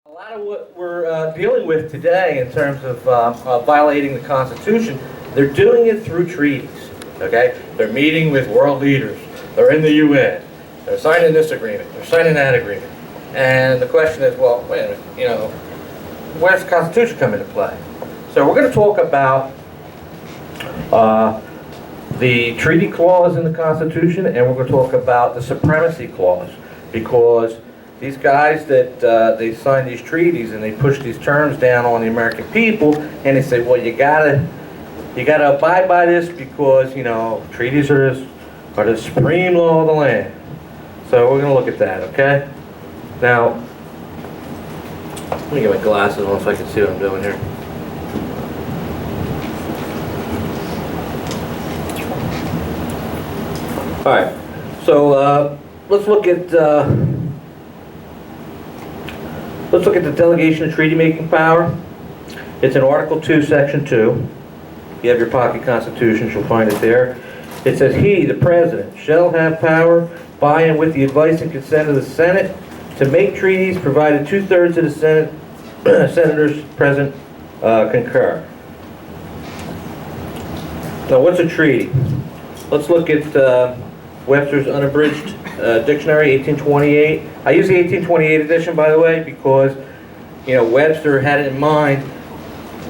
A lot of what we're dealing with today in terms of violating the Constitution, they're doing it through treaties, okay? They're meeting with world leaders. They're in the UN. They're signing this agreement. They're signing that agreement. And the question is, well, wait a minute, where's the Constitution come into play? So we're going to talk about the treaty clause in the Constitution, and we're going to talk about the supremacy clause, because these guys that they sign these treaties and they push these terms down on the American people, and they say, well, you gotta abide by this because treaties are the supreme law of the land. So we're going to look at that, okay? Now, let me get my glasses on so I can see what I'm doing here. All right, so let's look at the delegation of treaty-making power. It's in Article 2, Section 2. You have your pocket constitutions, you'll find it there. It says, he, the President, shall have power by and with the advice and consent of the Senate to make treaties, provided 2/3 of the senators present concur. Now, what's a treaty? Let's look at Webster's Unabridged Dictionary, 1828. I use the 1828 edition, by the way, because Webster had it in mind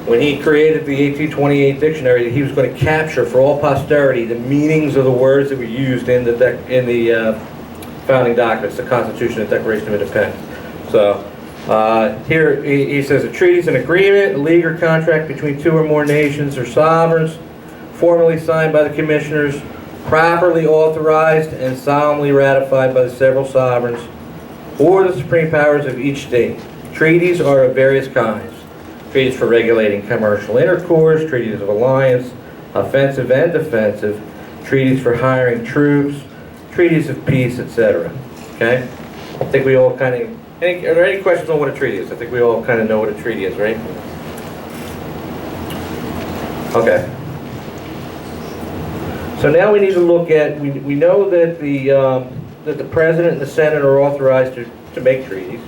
when he created the 1828 dictionary that he was going to capture for all posterity the meanings of the words that were used in the founding documents, the Constitution and Declaration of Independence. So here he says a treaty is an agreement, a league or contract between two or more nations or sovereigns, formally signed by the commissioners, properly authorized and solemnly ratified by the several sovereigns or the supreme powers of each state. Treaties are of various kinds. Treaties for regulating commercial intercourse, treaties of alliance, offensive and defensive, treaties for hiring troops, treaties of peace, etc. Okay? I think we all kind of... are there any questions on what a treaty is? I think we all kind of know what a treaty is, right? Okay. So now we need to look at... We know that the President and the Senate are authorized to make treaties.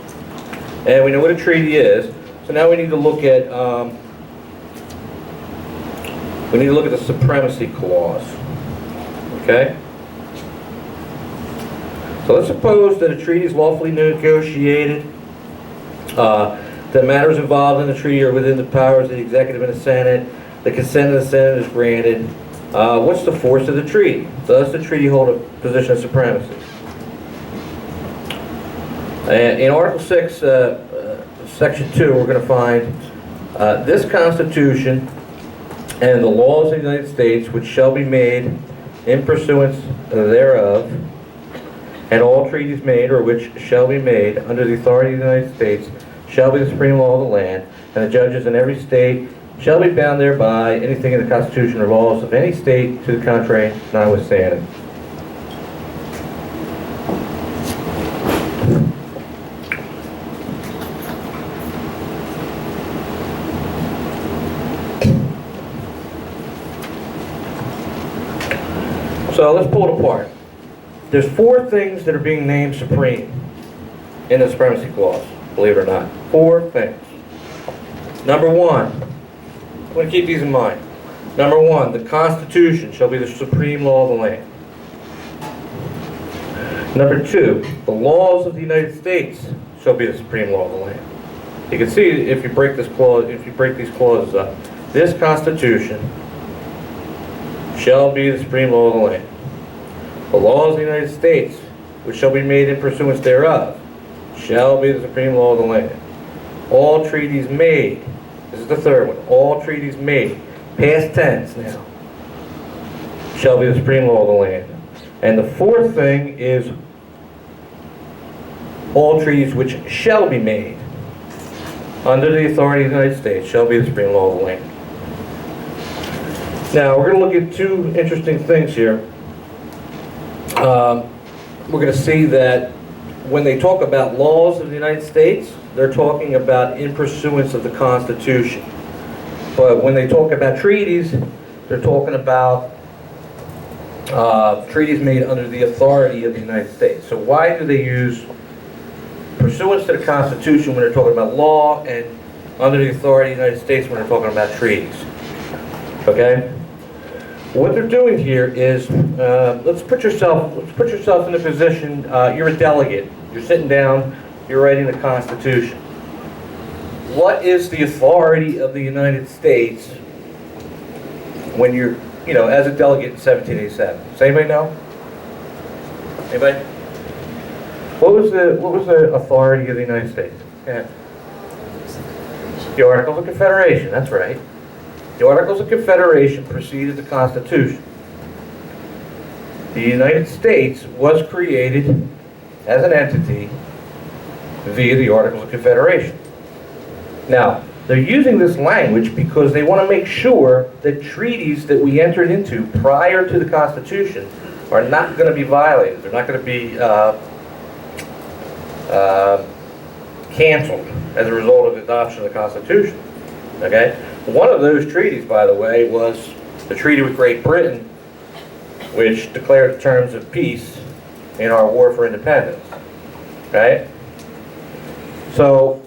And we know what a treaty is. So now we need to look at the supremacy clause. Okay? So let's suppose that a treaty is lawfully negotiated, that matters involved in the treaty are within the powers of the executive and the Senate, the consent of the Senate is granted. What's the force of the treaty? Does the treaty hold a position of supremacy? In Article 6, Section 2, we're going to find this Constitution and the laws of the United States which shall be made in pursuance thereof, and all treaties made or which shall be made under the authority of the United States shall be the supreme law of the land, and the judges in every state shall be bound thereby, anything in the Constitution or laws of any state to the contrary notwithstanding. So let's pull it apart. There's 4 things that are being named supreme in the supremacy clause, believe it or not. 4 things. Number 1, I'm going to keep these in mind. Number 1, the Constitution shall be the supreme law of the land. Number 2, the laws of the United States shall be the supreme law of the land. You can see if you break this clause, if you break these clauses up, this Constitution shall be the supreme law of the land. The laws of the United States, which shall be made in pursuance thereof, shall be the supreme law of the land. All treaties made, this is the 3rd one, all treaties made, past tense now, shall be the supreme law of the land. And the 4th thing is all treaties which shall be made under the authority of the United States shall be the supreme law of the land. Now, we're going to look at 2 interesting things here. We're going to see that when they talk about laws of the United States, they're talking about in pursuance of the Constitution. But when they talk about treaties, they're talking about treaties made under the authority of the United States. So why do they use pursuant to the Constitution when they're talking about law, and under the authority of the United States when they're talking about treaties. Okay? What they're doing here is, let's put yourself in the position, you're a delegate, you're sitting down, you're writing the Constitution. What is the authority of the United States when you're, as a delegate in 1787? Does anybody know? Anybody? What was the authority of the United States? Yeah. The Articles of Confederation, that's right. The Articles of Confederation preceded the Constitution. The United States was created as an entity via the Articles of Confederation. Now, they're using this language because they want to make sure that treaties that we entered into prior to the Constitution are not going to be violated. They're not going to be canceled as a result of the adoption of the Constitution. Okay? One of those treaties, by the way, was the treaty with Great Britain, which declared the terms of peace in our war for independence. Right? So,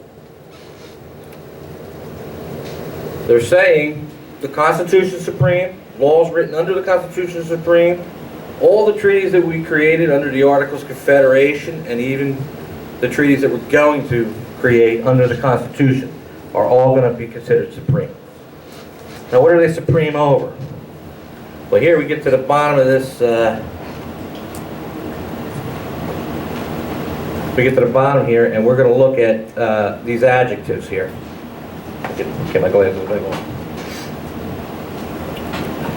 they're saying the Constitution is supreme, laws written under the Constitution is supreme, all the treaties that we created under the Articles of Confederation, and even the treaties that we're going to create under the Constitution are all going to be considered supreme. Now, what are they supreme over? Well, here we get to the bottom of this, we get to the bottom here, and we're going to look at these adjectives here. Get my glasses back on.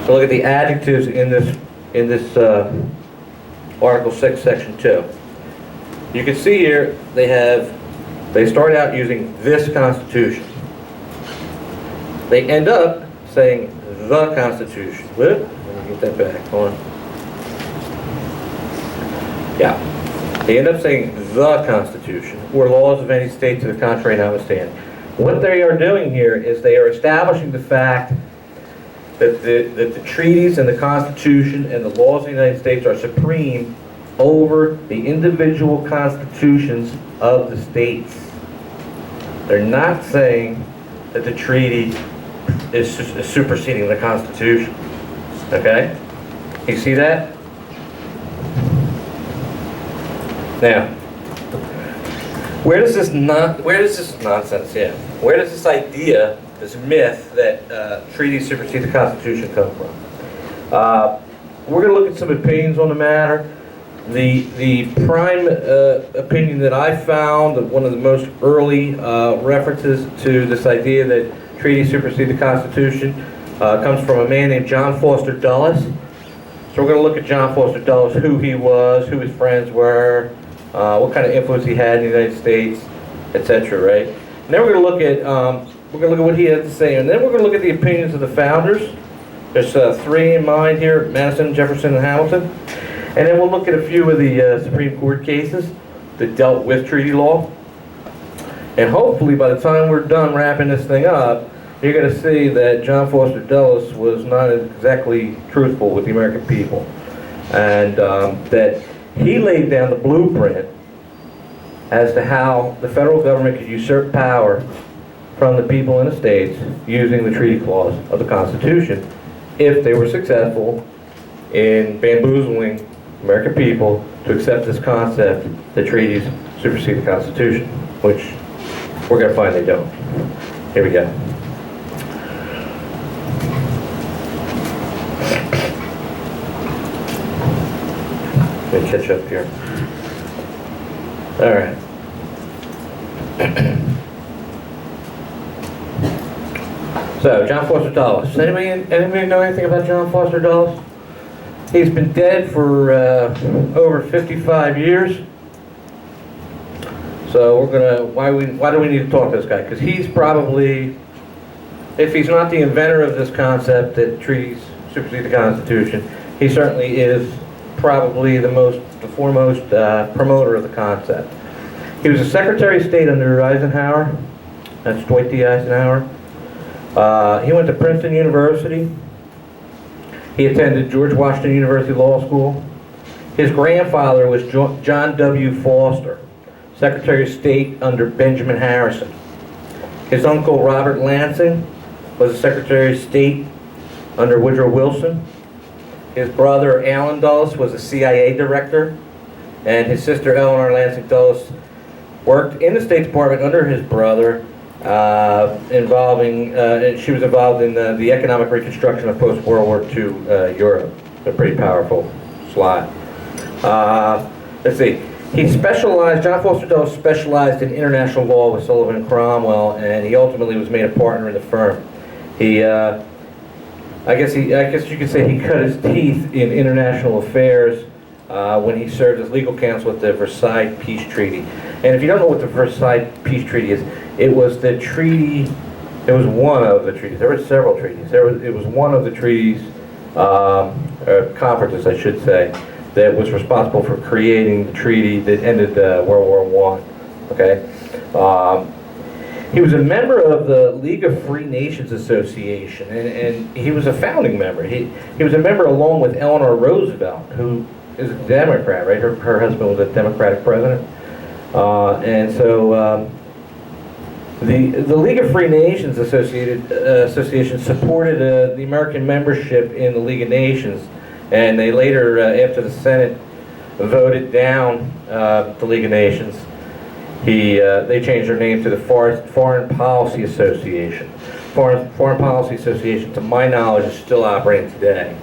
So look at the adjectives in this Article 6, Section 2. You can see here they start out using this Constitution. They end up saying the Constitution. Let me get that back. Hold on. Yeah. They end up saying the Constitution, or laws of any state to the contrary notwithstanding. What they are doing here is they are establishing the fact that the treaties and the Constitution and the laws of the United States are supreme over the individual constitutions of the states. They're not saying that the treaty is superseding the Constitution. Okay? You see that? Now, where does this nonsense, where does this idea, this myth that treaties supersede the Constitution come from? We're going to look at some opinions on the matter. The prime opinion that I found, one of the most early references to this idea that treaties supersede the Constitution, comes from a man named John Foster Dulles. So we're going to look at John Foster Dulles, who he was, who his friends were, what kind of influence he had in the United States, etc. Right? And then we're going to look at what he had to say, and then we're going to look at the opinions of the founders. There's three in mind here: Madison, Jefferson, and Hamilton. And then we'll look at a few of the Supreme Court cases that dealt with treaty law. And hopefully, by the time we're done wrapping this thing up, you're going to see that John Foster Dulles was not exactly truthful with the American people, and that he laid down the blueprint as to how the federal government could usurp power from the people in the states using the treaty clause of the Constitution if they were successful in bamboozling American people to accept this concept that treaties supersede the Constitution, which we're going to find they don't. Here we go. Let me catch up here. All right. So, John Foster Dulles. Does anybody know anything about John Foster Dulles? He's been dead for over 55 years. So we're gonna. Why do we need to talk to this guy? Because he's probably, if he's not the inventor of this concept that treaties supersede the Constitution, he certainly is probably the foremost promoter of the concept. He was a Secretary of State under Eisenhower. That's Dwight D. Eisenhower. He went to Princeton University. He attended George Washington University Law School. His grandfather was John W. Foster. Secretary of State under Benjamin Harrison. His uncle, Robert Lansing, was the Secretary of State under Woodrow Wilson. His brother, Allen Dulles, was a CIA director. And his sister, Eleanor Lansing Dulles, worked in the State Department under his brother, she was involved in the economic reconstruction of post-World War II Europe. A pretty powerful slot. Let's see. John Foster Dulles specialized in international law with Sullivan and Cromwell, and he ultimately was made a partner in the firm. I guess you could say he cut his teeth in international affairs when he served as legal counsel at the Versailles Peace Treaty. And if you don't know what the Versailles Peace Treaty is, it was the treaty, it was one of the treaties. There were several treaties. It was one of the treaties, conferences I should say, that was responsible for creating the treaty that ended World War I. Okay? He was a member of the League of Free Nations Association, and he was a founding member. He was a member along with Eleanor Roosevelt, who is a Democrat, right? Her husband was a Democratic president. And so the League of Free Nations Association supported the American membership in the League of Nations, and they later, after the Senate voted down the League of Nations, they changed their name to the Foreign Policy Association. Foreign Policy Association, to my knowledge, is still operating today.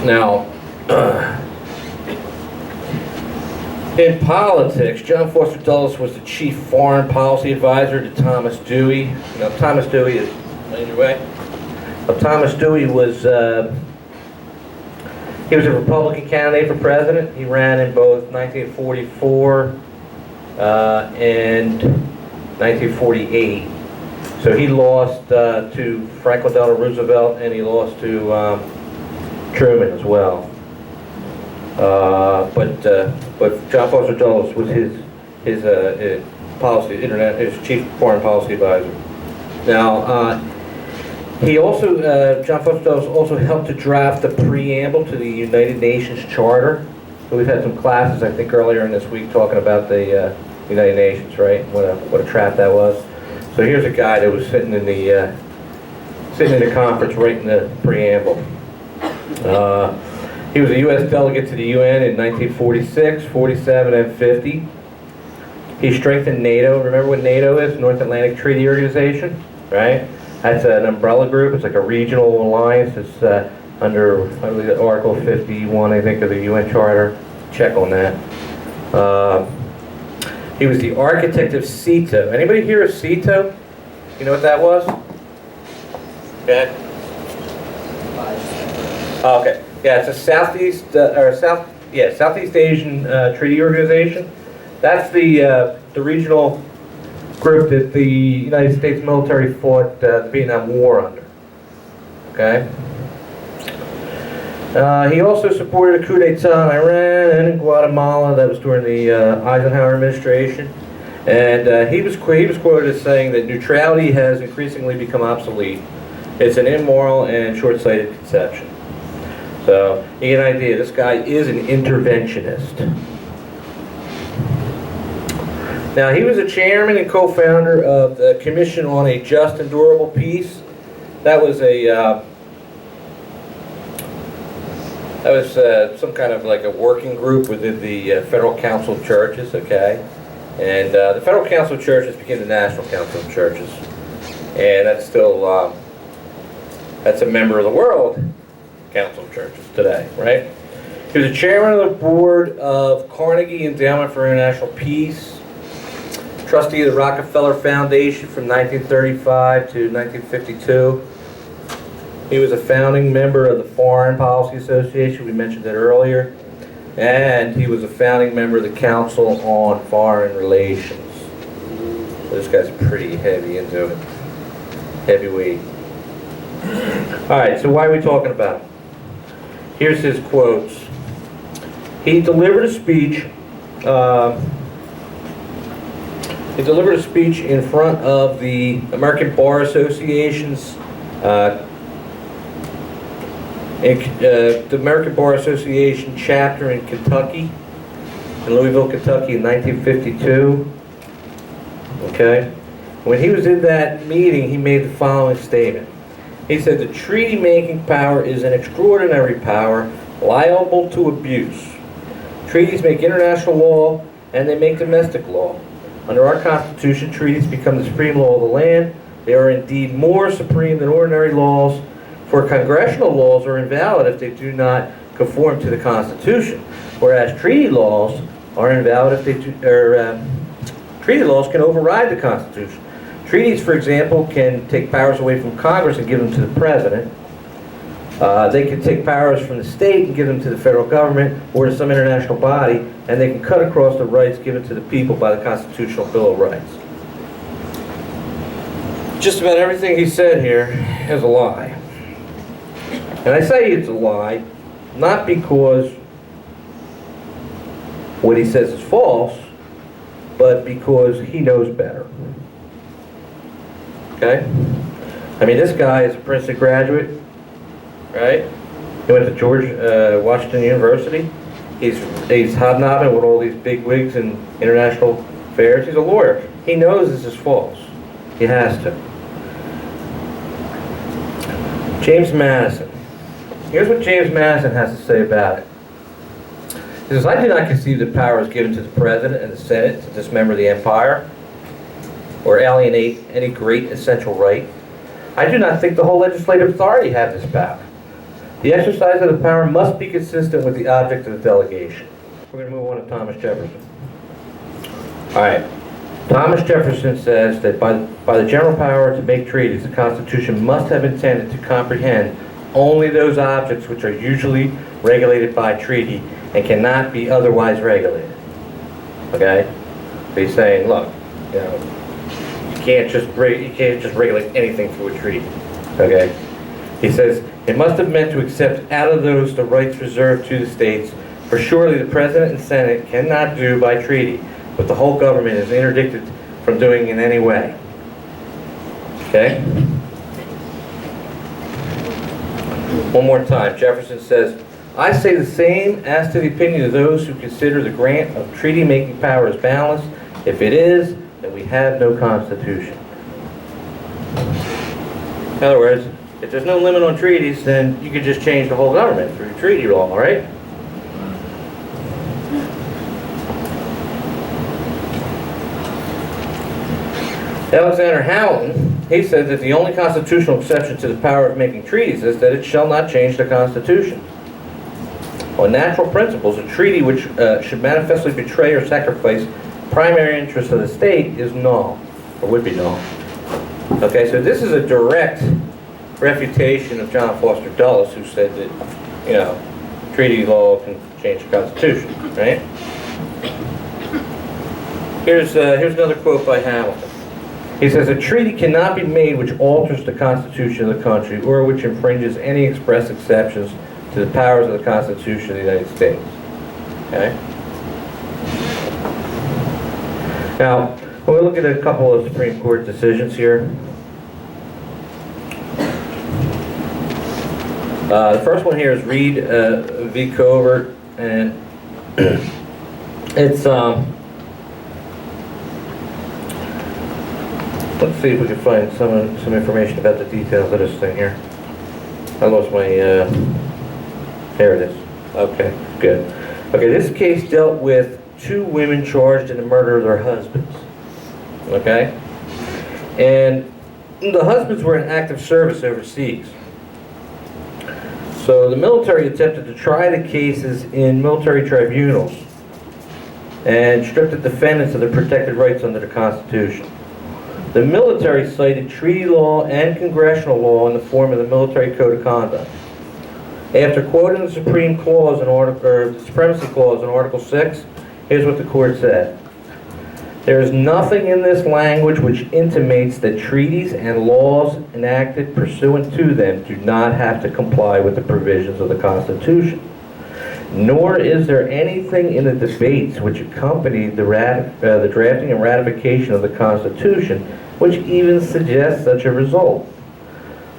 Now, in politics, John Foster Dulles was the chief foreign policy advisor to Thomas Dewey. Now, Thomas Dewey is on your way. Thomas Dewey was he was a Republican candidate for president. He ran in both 1944 and 1948. So he lost to Franklin Delano Roosevelt, and he lost to Truman as well. But John Foster Dulles was his chief foreign policy advisor. Now, John Foster Dulles also helped to draft the preamble to the United Nations Charter. So we've had some classes, I think, earlier in this week talking about the United Nations, right? What a trap that was. So here's a guy that was sitting in the conference writing the preamble. He was a U.S. delegate to the UN in 1946, 47, and 50. He strengthened NATO. Remember what NATO is? North Atlantic Treaty Organization, right? That's an umbrella group. It's like a regional alliance. It's under Article 51, I think, of the UN Charter. Check on that. He was the architect of CETO. Anybody hear of CETO? You know what that was? Okay. Oh, okay. Yeah, it's a Southeast Asian treaty organization. That's the regional group that the United States military fought the Vietnam War under. Okay. He also supported a coup d'etat in Iran and in Guatemala. That was during the Eisenhower administration. And he was quoted as saying that neutrality has increasingly become obsolete. It's an immoral and short-sighted conception. So, you get an idea, this guy is an interventionist. Now, he was a chairman and co-founder of the Commission on a Just and Durable Peace. That was some kind of like a working group within the Federal Council of Churches, okay? And the Federal Council of Churches became the National Council of Churches. And that's still, that's a member of the World Council of Churches today, right? He was the chairman of the board of Carnegie Endowment for International Peace, trustee of the Rockefeller Foundation from 1935 to 1952. He was a founding member of the Foreign Policy Association, we mentioned that earlier, and he was a founding member of the Council on Foreign Relations. So this guy's pretty heavy into it, heavyweight. All right, so why are we talking about him? Here's his quotes. He delivered a speech. In front of the American Bar Association's the American Bar Association chapter in Kentucky, in Louisville, Kentucky in 1952. Okay? When he was in that meeting, he made the following statement. He said, "The treaty-making power is an extraordinary power liable to abuse. Treaties make international law and they make domestic law. Under our Constitution, treaties become the supreme law of the land. They are indeed more supreme than ordinary laws, for congressional laws are invalid if they do not conform to the Constitution, whereas treaty laws are invalid if they do, treaty laws can override the Constitution. Treaties, for example, can take powers away from Congress and give them to the President. They can take powers from the state and give them to the federal government or to some international body, and they can cut across the rights given to the people by the Constitutional Bill of Rights." Just about everything he said here is a lie. And I say it's a lie, not because what he says is false, but because he knows better. Okay? I mean, this guy is a Princeton graduate, right? He went to George Washington University. He's hobnobbing with all these big wigs in international affairs. He's a lawyer. He knows this is false. He has to. James Madison. Here's what James Madison has to say about it. He says, "I do not conceive that power is given to the President and the Senate to dismember the empire or alienate any great essential right. I do not think the whole legislative authority have this power. The exercise of the power must be consistent with the object of the delegation." We're going to move on to Thomas Jefferson. All right. Thomas Jefferson says that by the general power to make treaties, the Constitution must have intended to comprehend only those objects which are usually regulated by treaty and cannot be otherwise regulated. Okay? So he's saying, look, you know, you can't just regulate anything through a treaty. Okay? He says, "It must have meant to accept out of those the rights reserved to the states, for surely the President and Senate cannot do by treaty what the whole government is interdicted from doing in any way." Okay? One more time. Jefferson says, "I say the same as to the opinion of those who consider the grant of treaty-making power as balanced. If it is, then we have no Constitution." In other words, if there's no limit on treaties, then you could just change the whole government through treaty law, all right? Alexander Hamilton, he said that the only constitutional exception to the power of making treaties is that it shall not change the Constitution. On natural principles, a treaty which should manifestly betray or sacrifice primary interests of the state is null, or would be null. Okay, so this is a direct refutation of John Foster Dulles, who said that, you know, treaty law can change the Constitution, right? Here's another quote by Hamilton. He says, "A treaty cannot be made which alters the Constitution of the country or which infringes any express exceptions to the powers of the Constitution of the United States." Okay? Now, we'll look at a couple of Supreme Court decisions here. The first one here is Reed v. Covert, and it's let's see if we can find some information about the details of this thing here. I lost my, here it is. Okay, good. Okay, this case dealt with two women charged in the murder of their husbands. Okay? And the husbands were in active service overseas. So the military attempted to try the cases in military tribunals and stripped the defendants of their protected rights under the Constitution. The military cited treaty law and congressional law in the form of the Military Code of Conduct. After quoting the Supremacy Clause in Article 6, here's what the court said. "There is nothing in this language which intimates that treaties and laws enacted pursuant to them do not have to comply with the provisions of the Constitution. Nor is there anything in the debates which accompanied the drafting and ratification of the Constitution which even suggests such a result.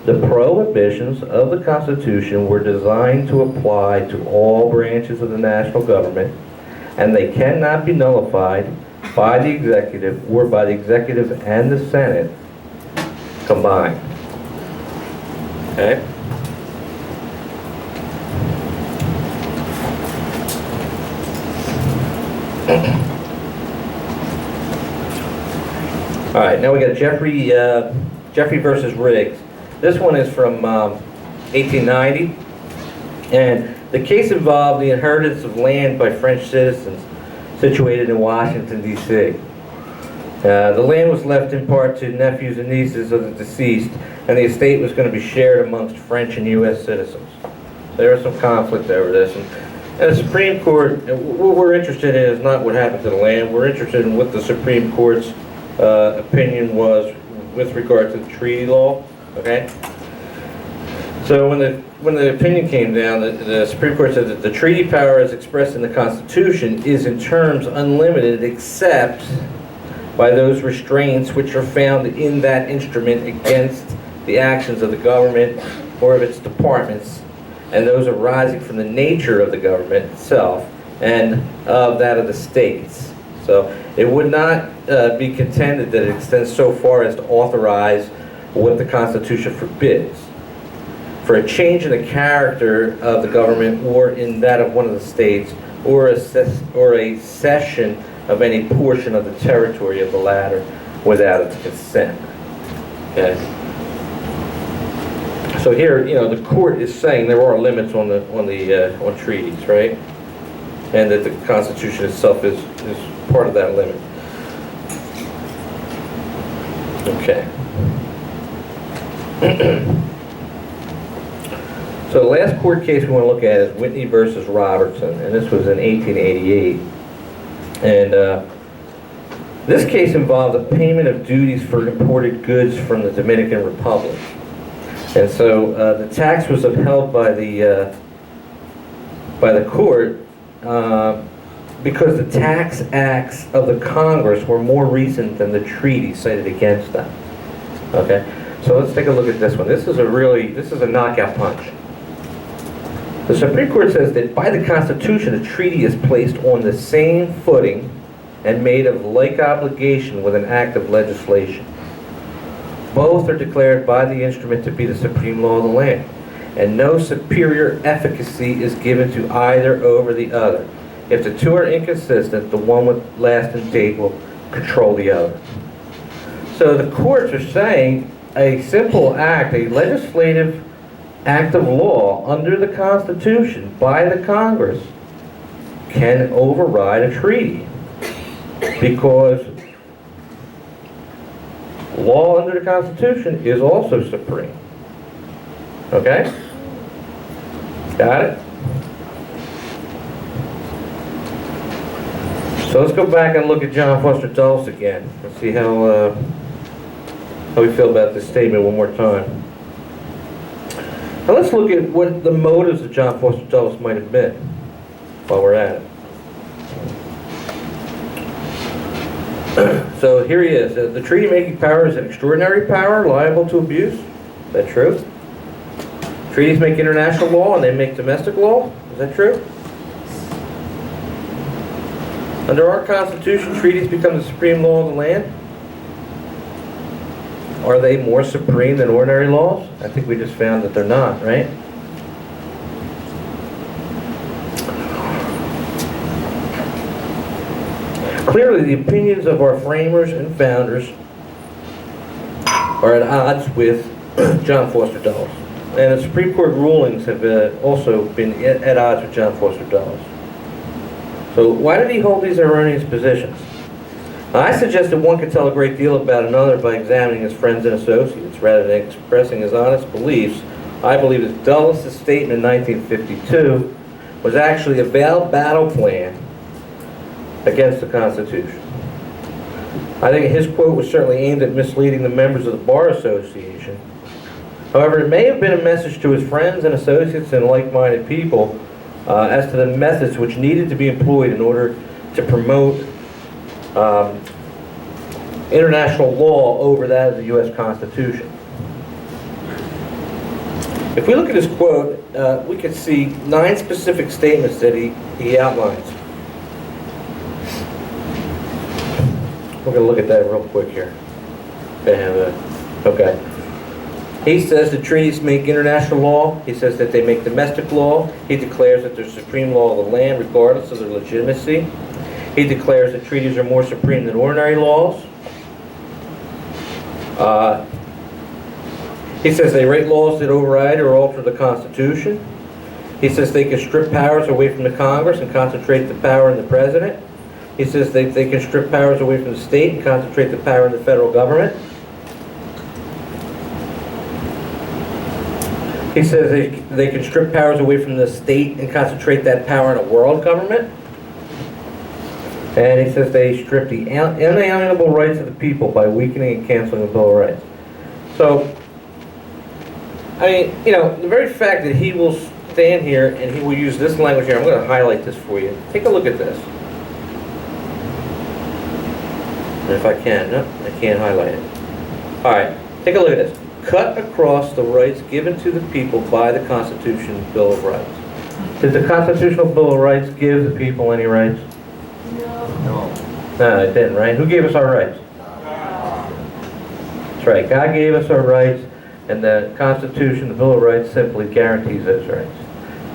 The prohibitions of the Constitution were designed to apply to all branches of the national government, and they cannot be nullified by the executive or by the executive and the Senate combined. Okay? All right, now we got Jeffrey versus Riggs. This one is from 1890, and the case involved the inheritance of land by French citizens situated in Washington, D.C. The land was left in part to nephews and nieces of the deceased, and the estate was going to be shared amongst French and U.S. citizens. There was some conflict over this, and the Supreme Court, what we're interested in is not what happened to the land. We're interested in what the Supreme Court's opinion was with regard to the treaty law. Okay. So when the opinion came down, the Supreme Court said that the treaty power as expressed in the Constitution is in terms unlimited except by those restraints which are found in that instrument against the actions of the government or of its departments, and those arising from the nature of the government itself and of that of the states. So it would not be contended that it extends so far as to authorize what the Constitution forbids. For a change in the character of the government or in that of one of the states, or a cession of any portion of the territory of the latter without its consent. Okay. So here, the court is saying there are limits on treaties, right? And that the Constitution itself is part of that limit. Okay. So the last court case we want to look at is Whitney versus Robertson, and this was in 1888. And this case involved the payment of duties for imported goods from the Dominican Republic. And so the tax was upheld by the court because the tax acts of the Congress were more recent than the treaty cited against them. Okay, so let's take a look at this one. This is a knockout punch. The Supreme Court says that by the Constitution, a treaty is placed on the same footing and made of like obligation with an act of legislation. Both are declared by the instrument to be the supreme law of the land, and no superior efficacy is given to either over the other. If the two are inconsistent, the one with lasting date will control the other. So the courts are saying a simple act, a legislative act of law under the Constitution by the Congress can override a treaty because law under the Constitution is also supreme. Okay? Got it? So let's go back and look at John Foster Dulles again and see how we feel about this statement one more time. Now let's look at what the motives of John Foster Dulles might have been while we're at it. So here he is. The treaty-making power is an extraordinary power liable to abuse. Is that true? Treaties make international law and they make domestic law. Is that true? Under our Constitution, treaties become the supreme law of the land. Are they more supreme than ordinary laws? I think we just found that they're not, right? Clearly, the opinions of our framers and founders are at odds with John Foster Dulles. And the Supreme Court rulings have also been at odds with John Foster Dulles. So why did he hold these erroneous positions? I suggest that one could tell a great deal about another by examining his friends and associates rather than expressing his honest beliefs. I believe that Dulles' statement in 1952 was actually a veiled battle plan against the Constitution. I think his quote was certainly aimed at misleading the members of the Bar Association. However, it may have been a message to his friends and associates and like-minded people as to the methods which needed to be employed in order to promote international law over that of the U.S. Constitution. If we look at his quote, we can see 9 specific statements that he outlines. We're going to look at that real quick here. Okay. He says the treaties make international law. He says that they make domestic law. He declares that they're supreme law of the land regardless of their legitimacy. He declares that treaties are more supreme than ordinary laws. He says they write laws that override or alter the Constitution. He says they can strip powers away from the Congress and concentrate the power in the President. He says they can strip powers away from the state and concentrate the power in the federal government. He says they can strip powers away from the state and concentrate that power in a world government. And he says they strip the inalienable rights of the people by weakening and canceling the Bill of Rights. So, I mean, you know, the very fact that he will stand here and he will use this language here, I'm going to highlight this for you. Take a look at this. And if I can, no, I can't highlight it. All right, take a look at this. Cut across the rights given to the people by the Constitution Bill of Rights. Did the Constitutional Bill of Rights give the people any rights? No. No, it didn't, right? Who gave us our rights? That's right. God gave us our rights, and the Constitution, the Bill of Rights, simply guarantees those rights.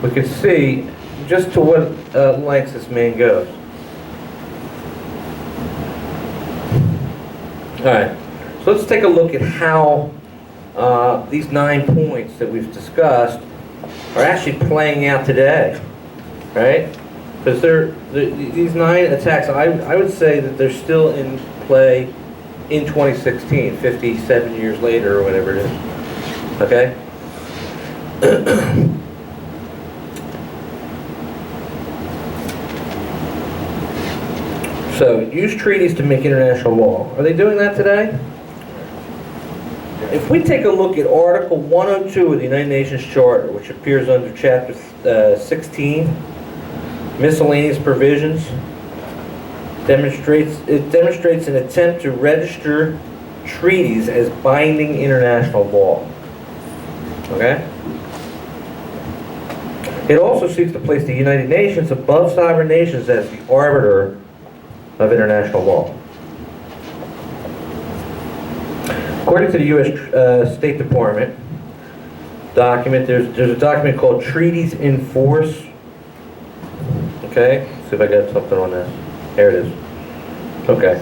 We can see just to what lengths this man goes. All right. So let's take a look at how these 9 points that we've discussed are actually playing out today, right? Because these 9 attacks, I would say that they're still in play in 2016, 57 years later or whatever it is, okay? So, use treaties to make international law. Are they doing that today? If we take a look at Article 102 of the United Nations Charter, which appears under Chapter 16, Miscellaneous Provisions, demonstrates an attempt to register treaties as binding international law. Okay? It also seeks to place the United Nations above sovereign nations as the arbiter of international law. According to the U.S. State Department document, there's a document called Treaties in Force. Okay, let's see if I got something on this. There it is. Okay.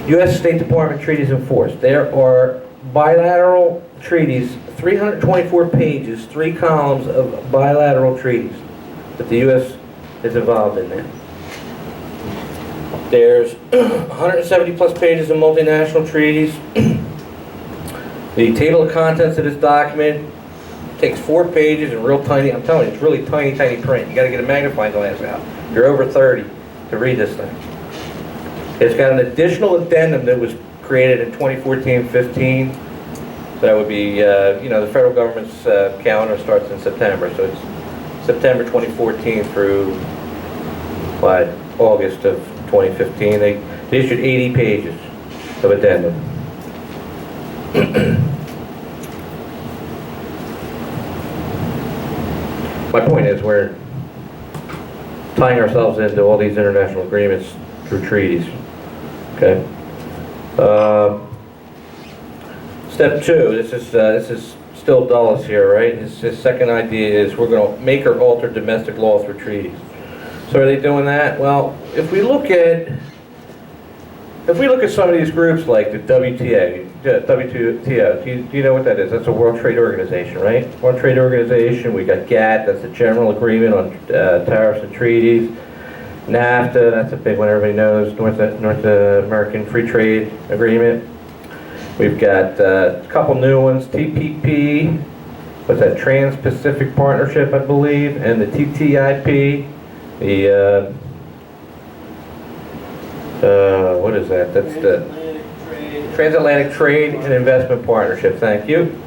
U.S. State Department Treaties in Force. There are bilateral treaties, 324 pages, 3 columns of bilateral treaties that the U.S. is involved in there. There's 170 plus pages of multinational treaties. The table of contents of this document takes 4 pages and real tiny, I'm telling you, it's really tiny print. You gotta get a magnifying glass out. You're over 30 to read this thing. It's got an additional addendum that was created in 2014-15. So that would be, you know, the federal government's calendar starts in September. So it's September 2014 through, what, August of 2015. They issued 80 pages of addendum. My point is we're tying ourselves into all these international agreements through treaties. Okay. Step 2. This is still Dulles here, right? His second idea is we're going to make or alter domestic law through treaties. So are they doing that? Well, if we look at some of these groups like the WTO, do you know what that is? That's a World Trade Organization, right? World Trade Organization, we got GATT, that's the General Agreement on Tariffs and Treaties. NAFTA, that's a big one everybody knows, North American Free Trade Agreement. We've got a couple new ones, TPP, what's that, Trans-Pacific Partnership, I believe, and the TTIP, the, what is that? That's the Transatlantic Trade and Investment Partnership, thank you.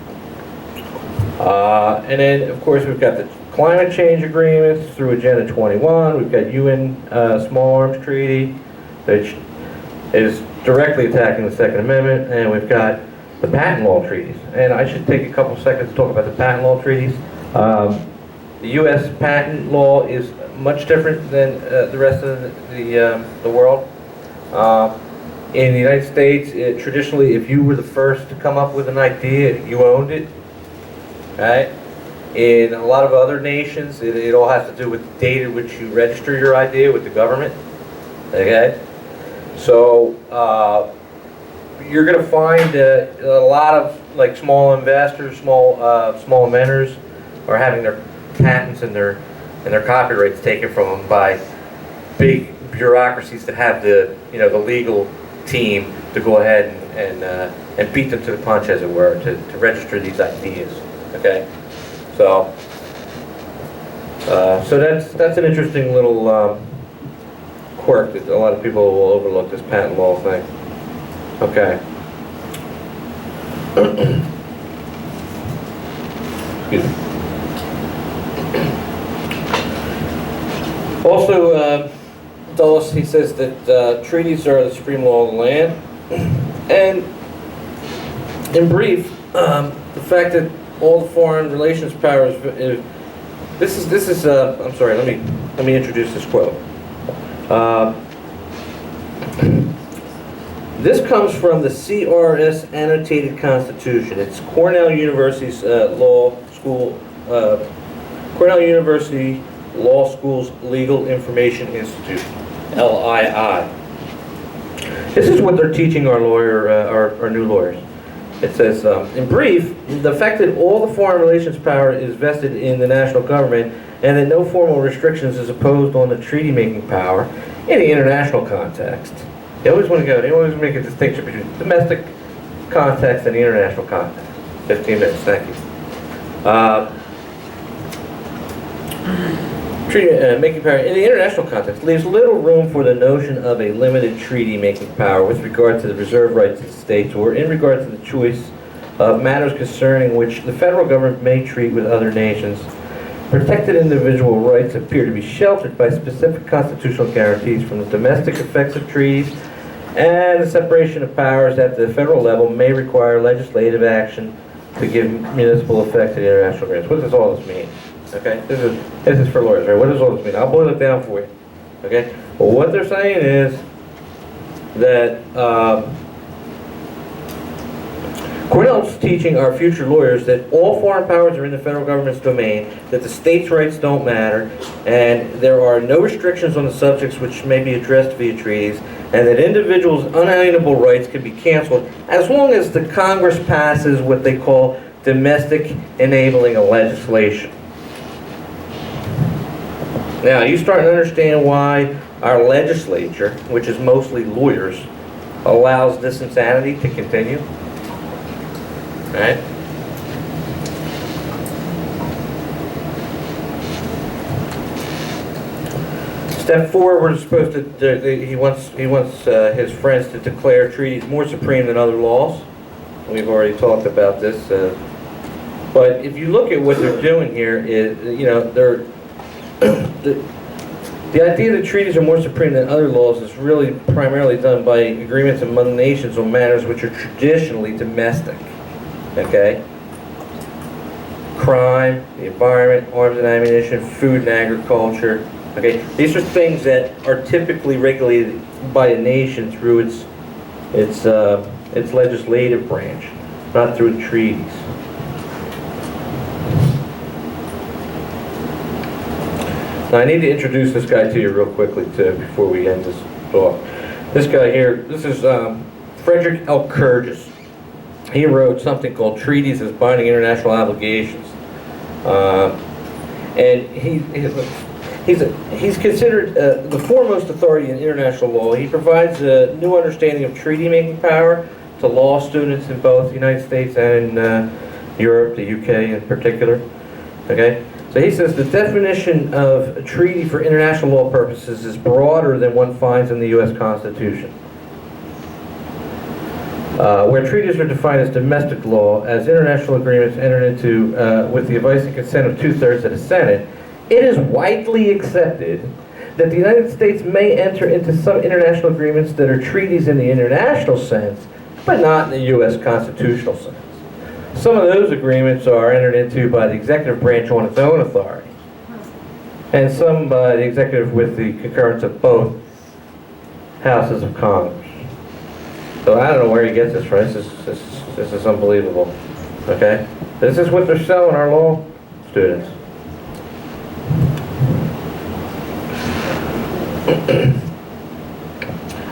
And then, of course, we've got the climate change agreements through Agenda 21. We've got UN Small Arms Treaty, which is directly attacking the Second Amendment, and we've got the patent law treaties. And I should take a couple seconds to talk about the patent law treaties. The U.S. patent law is much different than the rest of the world. In the United States, traditionally, if you were the first to come up with an idea, you owned it. Right? In a lot of other nations, it all has to do with the date at which you register your idea with the government. Okay? So, you're going to find a lot of like small investors, small inventors are having their patents and their copyrights taken from them by big bureaucracies that have the legal team to go ahead and beat them to the punch, as it were, to register these ideas. Okay, so that's an interesting little quirk that a lot of people will overlook, this patent law thing. Okay. Excuse me. Also, Dulles, he says that treaties are the supreme law of the land. And in brief, the fact that all the foreign relations powers, this is I'm sorry, let me introduce this quote. This comes from the CRS Annotated Constitution. It's Cornell University's Law School, Cornell University Law School's Legal Information Institute, LII. This is what they're teaching our new lawyers. It says, in brief, the fact that all the foreign relations power is vested in the national government and that no formal restrictions is imposed on the treaty-making power in the international context. They always make a distinction between domestic context and the international context. 15 minutes, thank you. Treaty-making power in the international context leaves little room for the notion of a limited treaty-making power with regard to the reserved rights of the states or in regard to the choice of matters concerning which the federal government may treat with other nations. Protected individual rights appear to be sheltered by specific constitutional guarantees from the domestic effects of treaties, and the separation of powers at the federal level may require legislative action to give municipal effect to the international agreements. What does all this mean? Okay, this is for lawyers, right? What does all this mean? I'll boil it down for you. Okay, well, what they're saying is that Cornell's teaching our future lawyers that all foreign powers are in the federal government's domain, that the states' rights don't matter, and there are no restrictions on the subjects which may be addressed via treaties, and that individuals' unalienable rights can be canceled as long as the Congress passes what they call domestic enabling legislation. Now, you start to understand why our legislature, which is mostly lawyers, allows this insanity to continue. Right? Step 4, we're supposed to. He wants his friends to declare treaties more supreme than other laws. We've already talked about this, but if you look at what they're doing here, is they're the idea that treaties are more supreme than other laws is really primarily done by agreements among nations on matters which are traditionally domestic. Okay? Crime, the environment, arms and ammunition, food and agriculture. Okay? These are things that are typically regulated by a nation through its legislative branch, not through treaties. Now, I need to introduce this guy to you real quickly, too, before we end this talk. This guy here, this is Frederick L. Kurgis. He wrote something called Treaties as Binding International Obligations. And he's considered the foremost authority in international law. He provides a new understanding of treaty-making power to law students in both the United States and in Europe, the UK in particular. Okay? So he says the definition of a treaty for international law purposes is broader than one finds in the U.S. Constitution. Where treaties are defined as domestic law, as international agreements entered into with the advice and consent of 2/3 of the Senate, it is widely accepted that the United States may enter into some international agreements that are treaties in the international sense, but not in the U.S. constitutional sense. Some of those agreements are entered into by the executive branch on its own authority, and some by the executive with the concurrence of both houses of Congress. So I don't know where he gets this from. This is unbelievable. Okay? This is what they're selling our law students.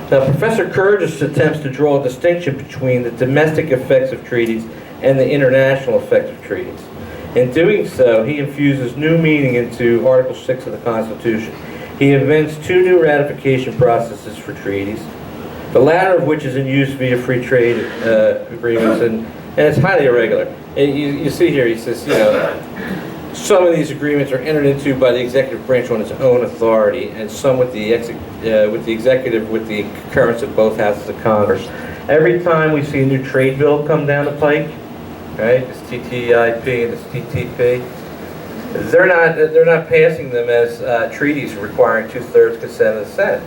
Now, Professor Kurgis attempts to draw a distinction between the domestic effects of treaties and the international effects of treaties. In doing so, he infuses new meaning into Article 6 of the Constitution. He invents two new ratification processes for treaties, the latter of which is in use via free trade agreements, and it's highly irregular. You see here, he says, some of these agreements are entered into by the executive branch on its own authority, and some with the executive with the concurrence of both houses of Congress. Every time we see a new trade bill come down the pike, right, this TTIP and this TTP, they're not passing them as treaties requiring 2/3 consent of the Senate.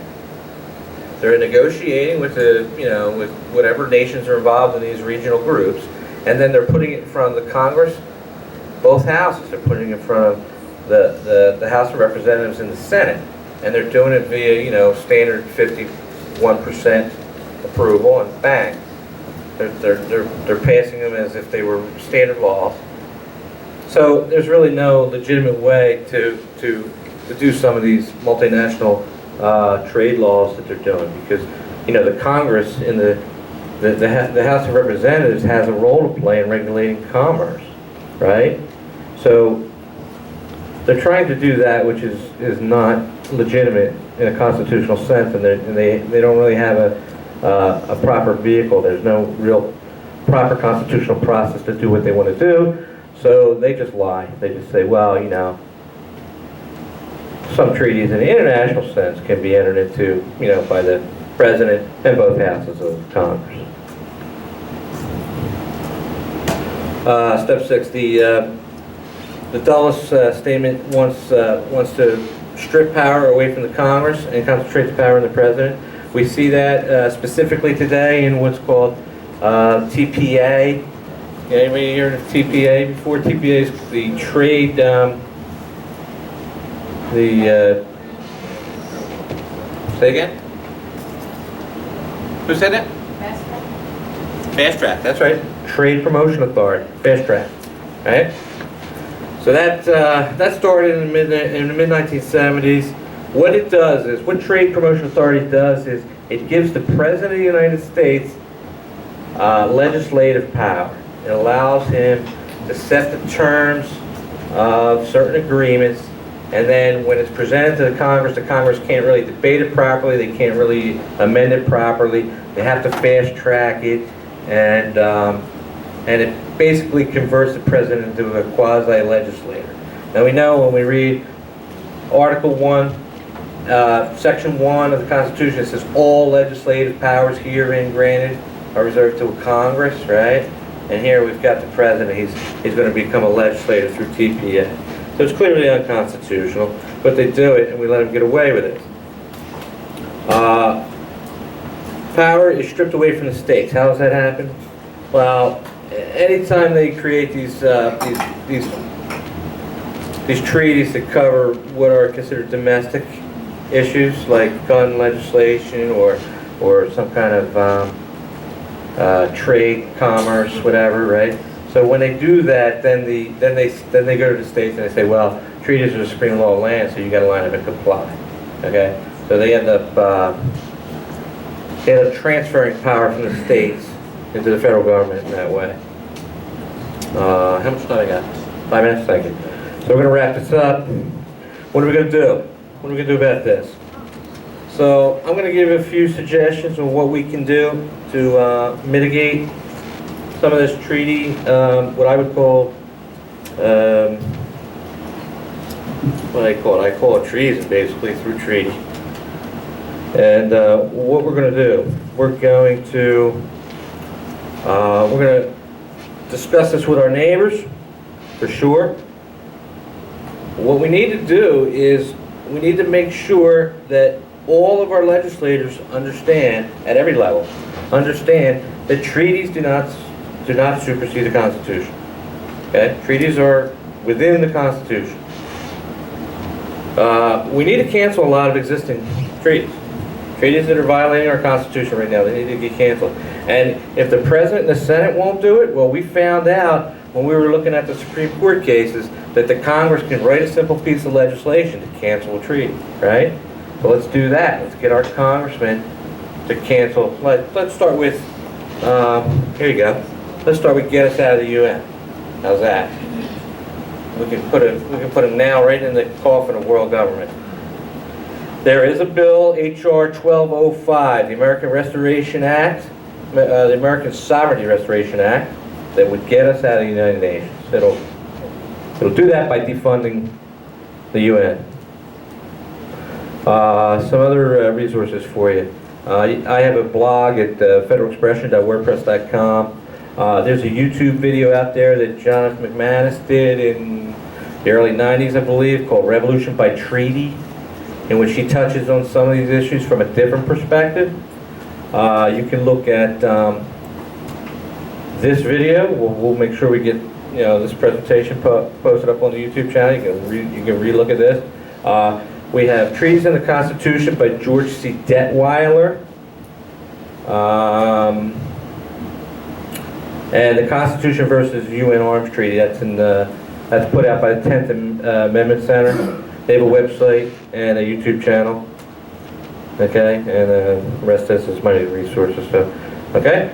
They're negotiating with with whatever nations are involved in these regional groups, and then they're putting it in front of the Congress. Both houses are putting it in front of the House of Representatives and the Senate, and they're doing it via standard 51% approval, and bang, they're passing them as if they were standard laws. So there's really no legitimate way to do some of these multinational trade laws that they're doing, because the Congress in the House of Representatives has a role to play in regulating commerce, right? So they're trying to do that, which is not legitimate in a constitutional sense, and they don't really have a proper vehicle. There's no real proper constitutional process to do what they want to do, so they just lie. They just say, well, some treaties in the international sense can be entered into, by the President and both houses of Congress. Step 6, the Dulles statement wants to strip power away from the Congress and concentrate the power in the President. We see that specifically today in what's called TPA. Anybody heard of TPA before? TPA is the trade, say again? Who said that? Fast track. Fast track, that's right. Trade Promotion Authority, fast track, right? So that started in the mid-1970s. What it does is, what Trade Promotion Authority does is, it gives the President of the United States legislative power. It allows him to set the terms of certain agreements, and then when it's presented to the Congress can't really debate it properly, they can't really amend it properly, they have to fast track it, and it basically converts the President into a quasi-legislator. Now we know when we read Article 1, Section 1 of the Constitution, it says all legislative powers herein granted are reserved to Congress, right? And here we've got the President, he's going to become a legislator through TPA. So it's clearly unconstitutional, but they do it and we let them get away with it. Power is stripped away from the states. How does that happen? Well, anytime they create these treaties that cover what are considered domestic issues, like gun legislation or some kind of trade, commerce, whatever, right? So when they do that, then they go to the states and they say, well, treaties are the supreme law of land, so you got to line up and comply. Okay, so they end up transferring power from the states into the federal government in that way. How much time I got? 5 minutes. Thank you. So we're going to wrap this up. What are we going to do? What are we going to do about this? So I'm going to give a few suggestions on what we can do to mitigate some of this treaty, what I would call, what do I call it? I call it treason, basically, through treaty. And what we're going to do, we're going to discuss this with our neighbors, for sure. What we need to do is we need to make sure that all of our legislators understand, at every level, understand that treaties do not supersede the Constitution. Okay? Treaties are within the Constitution. We need to cancel a lot of existing treaties. Treaties that are violating our Constitution right now, they need to get canceled. And if the President and the Senate won't do it, well, we found out when we were looking at the Supreme Court cases that the Congress can write a simple piece of legislation to cancel a treaty, right? So let's do that. Let's get our congressmen to cancel. Let's start with, here you go. Let's start with get us out of the UN. How's that? We can put a nail right in the coffin of world government. There is a bill, H.R. 1205, the American Restoration Act, the American Sovereignty Restoration Act, that would get us out of the United Nations. It'll do that by defunding the UN. Some other resources for you. I have a blog at federalexpression.wordpress.com. There's a YouTube video out there that Jonathan McManus did in the early 90s, I believe, called Revolution by Treaty, in which he touches on some of these issues from a different perspective. You can look at this video. We'll make sure we get this presentation posted up on the YouTube channel. You can re-look at this. We have Treaties in the Constitution by George C. Detweiler. And the Constitution versus UN Arms Treaty. That's put out by the 10th Amendment Center. They have a website and a YouTube channel. Okay, and the rest of this is my resources. So, okay.